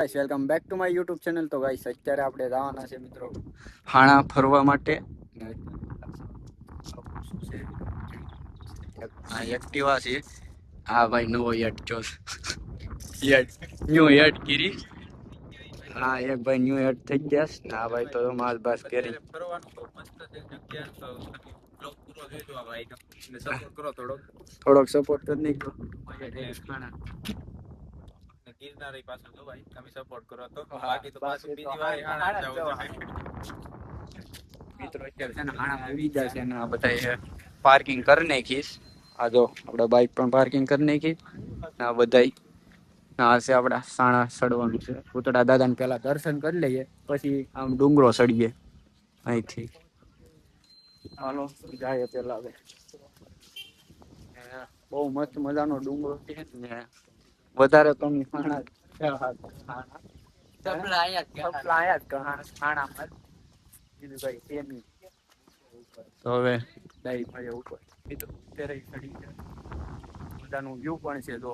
Guys welcome back to my YouTube channel. તો guys અત્યારે આપણે જવાના છે મિત્રો હાણા ફરવા માટે. આ એક્ટિવા છે. હા ભાઈ નવો યટ જો યટ ન્યુ યટ ગીરી. હા એક ભાઈ ન્યુ યટ થઈ ગયા છે. હા ભાઈ તો માલ બાસ કરી ફરવાનું તો મસ્ત છે જગ્યા. તો બ્લોગ પૂરો જોઈજો આ ભાઈ ને સપોર્ટ કરો થોડોક સપોર્ટ કરી નાખો ખાણા ગિરનારી પાછળ જો ભાઈ તમે સપોર્ટ કરો તો બાકી તો પાછું બીજી વાર હાણા જાવ મિત્રો. અત્યારે છે ને હાણા આવી જાય છે ને આ બધા પાર્કિંગ કરી નાખીશ. આ જો આપણે બાઇક પણ પાર્કિંગ કરી નાખી. આ બધા આ છે આપડા સાણા સડવાનું છે. પૂતળા દાદાને પેલા દર્શન કરી લઈએ પછી આમ ડુંગરો સડીએ અહીંથી. હાલો જાય પેલા હવે. બહુ મસ્ત મજાનો ડુંગરો છે ને વધારે તો ખાણા તો હવે મજાનું વ્યૂ પણ છે. જો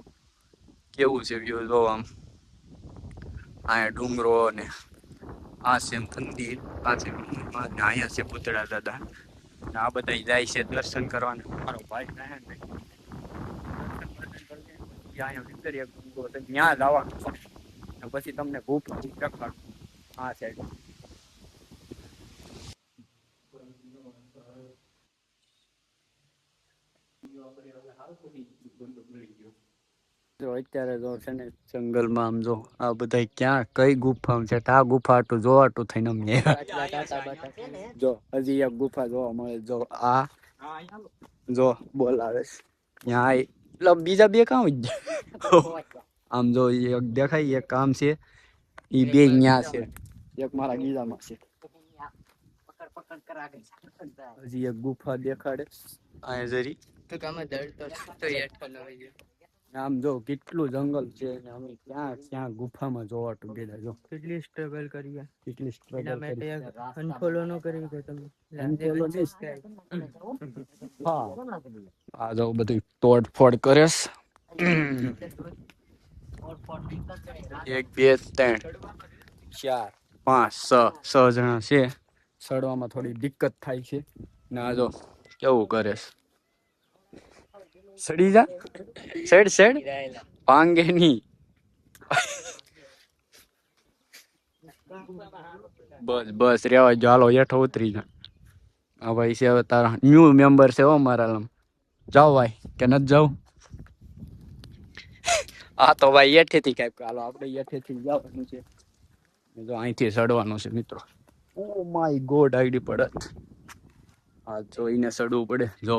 કેવું છે વ્યૂ જો આમ અહીંયા ડુંગરો ને આ છે મંદિર પાસે અહીંયા છે પૂતળા દાદા. આ બધા જાય છે દર્શન કરવાના. મારો ભાઈ ત્યાં જવાનું પછી તમને ભૂખ ચખાડું. હા સાહેબ જો અત્યારે જો છે ને જંગલમાં આમ જો આ બધા ક્યાં કઈ ગુફા છે. આ ગુફા આટું જોવાટું થઈને અમને જો હજી એક ગુફા જોવા મળે. જો આ જો બોલાવે ત્યાં એટલે બીજા બે કામ જ આમ જો એક દેખાય એક કામ છે ઈ બે ન્યા છે. એક મારા ગીજામાં છે. હજી એક ગુફા દેખાડે આ જરી આમ જો કેટલું જંગલ છે ને અમે ક્યાં ગુફામાં જોવાતું ગયેલા. જો કેટલી સ્ટ્રગલ કરી કેટલી સ્ટ્રગલ કરી અનફોલો ન કરી કે તમે અનફોલો હા આ જો બધું તોડફોડ કરે છે. 1 2 3 4 5 6 જણા છે. ચડવામાં થોડી દિક્કત થાય છે ને આ જો કેવું કરે છે. સડી જા સેડ પાંગે ની બસ રેવા જો. હાલો હેઠો ઉતરી જા. હા ભાઈ છે હવે તારા ન્યુ મેમ્બર છે હો મારા. જાઓ ભાઈ કે નથી જાવ. હા તો ભાઈ એઠેથી કઈક હાલો આપણે એઠેથી જવાનું છે. જો અહીંથી ચડવાનું છે મિત્રો. ઓ માય ગોડ આઈડી પડત. હા જોઈને ચડવું પડે. જો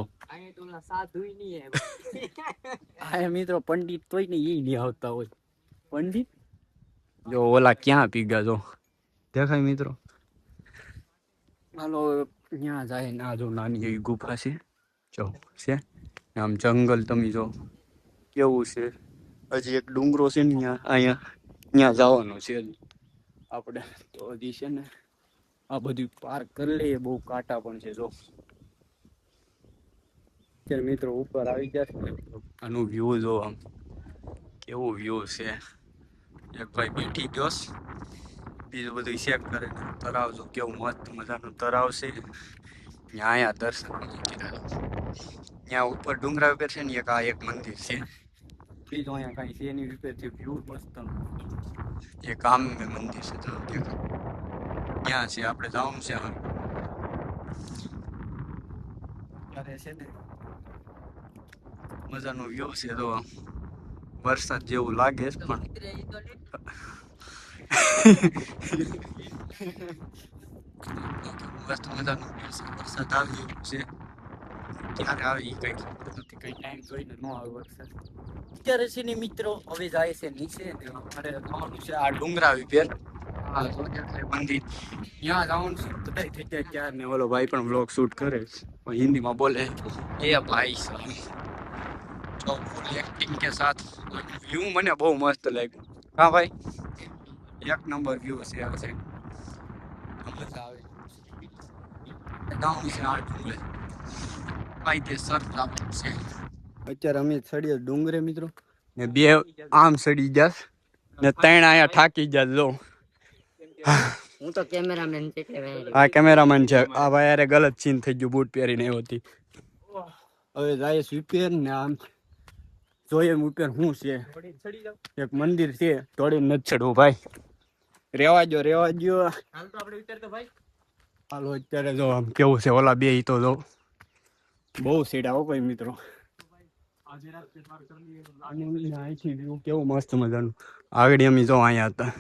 આ મિત્રો પંડિત તોય ને ઈ નહીં આવતા હોય. પંડિત જો ઓલા ક્યાં પીગા જો દેખાય મિત્રો. હાલો ત્યાં જાય ના જો નાની એવી ગુફા છે. જો છે આમ જંગલ તમે જો કેવું છે. હજી એક ડુંગરો છે ને અહીંયા ત્યાં જવાનું છે આપણે. તો હજી છે ને આ બધું પાર્ક કરી લઈએ. બહુ કાંટા પણ છે. જો અત્યારે મિત્રો ઉપર આવી ગયા છે. આનું વ્યૂ જો આમ કેવું વ્યૂ છે. એક ભાઈ બેઠી ગયો બીજું બધું ચેક કરે. તળાવ જો કેવું મસ્ત મજાનું તળાવ છે. અહીંયા દર્શન ત્યાં ઉપર ડુંગરા ઉપર છે ને એક મંદિર છે. બીજું અહીંયા કઈ છે એની ઉપરથી વ્યૂ મસ્ત એક આમ મંદિર છે. ત્યાં છે આપણે જવાનું છે. ત્યારે છે ને મજાનો વ્યૂ છે. તો વરસાદ જેવું લાગે છે પણ મસ્ત મજાનો વરસાદ આવી છે. ક્યારે આવી કઈ ખબર નથી. કઈ ટાઈમ જોઈને ન આવે વરસાદ. અત્યારે છે ને મિત્રો હવે જાય છે નીચે. અમારે જવાનું છે આ ડુંગરા ઉપર. મંદિર ત્યાં જવાનું છે. બધા થઈ જાય ક્યાર ને ઓલો ભાઈ પણ બ્લોગ શૂટ કરે છે હિન્દીમાં બોલે એ ભાઈ જો ફૂલ એક્ટિંગ કે સાથ વ્યૂ મને બહુ મસ્ત લાગ્યું. હા ભાઈ એક નંબર વ્યૂ છે. આ છે મજા આવે ડાઉન છે આ ડુંગર કાયદેસર છે. અત્યારે અમે ચડીએ ડુંગરે મિત્રો ને બે આમ ચડી ગયા ને ત્રણ અહીંયા થાકી ગયા લો. હું તો કેમેરામેન એટલે આ કેમેરામેન છે. આ ભાઈ યાર ગલત સીન થઈ ગયું બૂટ પહેરીને આવ્યો હતી. હવે જાય સ્વીપેર ને આમ જોઈએ ઉપર શું છે. એક મંદિર છે તોડી નથી ચડવું ભાઈ. રેવા જો હાલ તો આપણે વિચાર તો ભાઈ હાલો અત્યારે જો આમ કેવું છે ઓલા બે તો જો બહુ સીડા હો ભાઈ મિત્રો. કેવું મસ્ત મજાનું આગળ અમે જો અહીંયા હતા.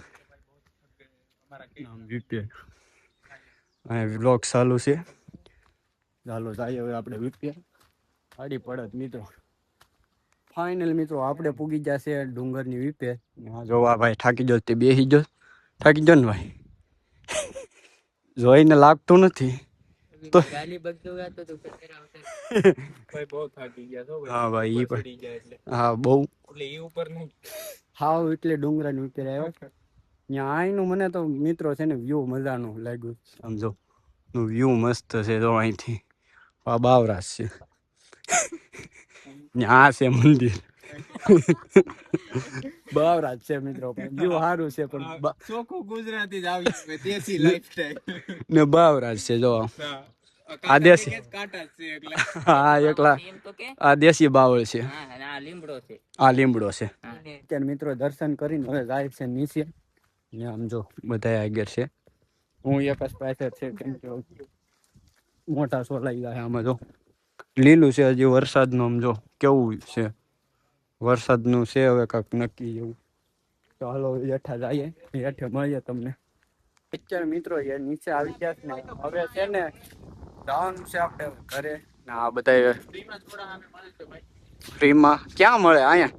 વ્લોગ ચાલુ છે. ચાલો જાય હવે આપણે વીપીએ આડી પડત મિત્રો. ફાઇનલ મિત્રો આપણે પૂગી જશે ડુંગરની વીપે. જોવા ભાઈ થાકી જો તે બેસી જો થાકી જો ને ભાઈ. જોઈને લાગતું નથી તો ગાલી બગડો ગાતો તો ભાઈ બહુ થાકી ગયા છો ભાઈ. હા ભાઈ ઈ પડી જાય એટલે હા બહુ એટલે ઈ ઉપર નહીં હાવ એટલે ડુંગરાની વીપે આવ્યો. ત્યાં અહીંનું મને તો મિત્રો છે ને વ્યૂ મજાનું લાગ્યું. સમજો વ્યૂ મસ્ત છે જો અહીંથી આ બાવરાસ છે. આ છે મંદિર. બાવરાજ છે મિત્રો વ્યૂ સારું છે પણ ચોખ્ખું ગુજરાતી જ આવી દેશી લાઈફસ્ટાઈલ ને બાવરાજ છે જો આ દેશી કાંટા છે એટલે હા એકલા આ દેશી બાવળ છે. આ લીમડો છે. આ લીમડો છે. અત્યારે મિત્રો દર્શન કરીને હવે જાય છે નીચે ને આમ જો બધા આગળ છે. હું એક જ પાસે છે કેમ કે મોટા સોલાઈ ગયા આમાં જો લીલું છે હજી વરસાદનું આમ જો કેવું છે વરસાદનું છે હવે કાંક નક્કી એવું. તો હાલો હેઠા જઈએ હેઠે મળીએ તમને. અત્યારે મિત્રો એ નીચે આવી ગયા છે ને હવે છે ને જવાનું છે આપણે ઘરે ને આ બધા ફ્રીમાં ક્યાં મળે અહીંયા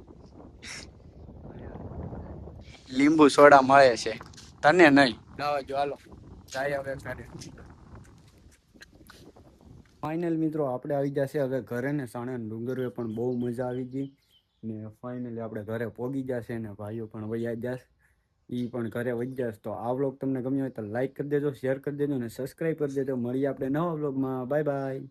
લીંબુ સોડા મળે છે તને નહીં લાવો જો હાલો જાય હવે ઘરે. ફાઇનલ મિત્રો આપણે આવી જશે હવે ઘરે ને સાણે ડુંગરે પણ બહુ મજા આવી ગઈ ને ફાઇનલી આપણે ઘરે પોગી જશે ને ભાઈઓ પણ વૈયા જશે એ પણ ઘરે વહી જશે. તો આ વ્લોગ તમને ગમ્યો હોય તો લાઈક કરી દેજો, શેર કરી દેજો અને સબસ્ક્રાઈબ કરી દેજો. મળીએ આપણે નવા વ્લોગમાં. Bye bye.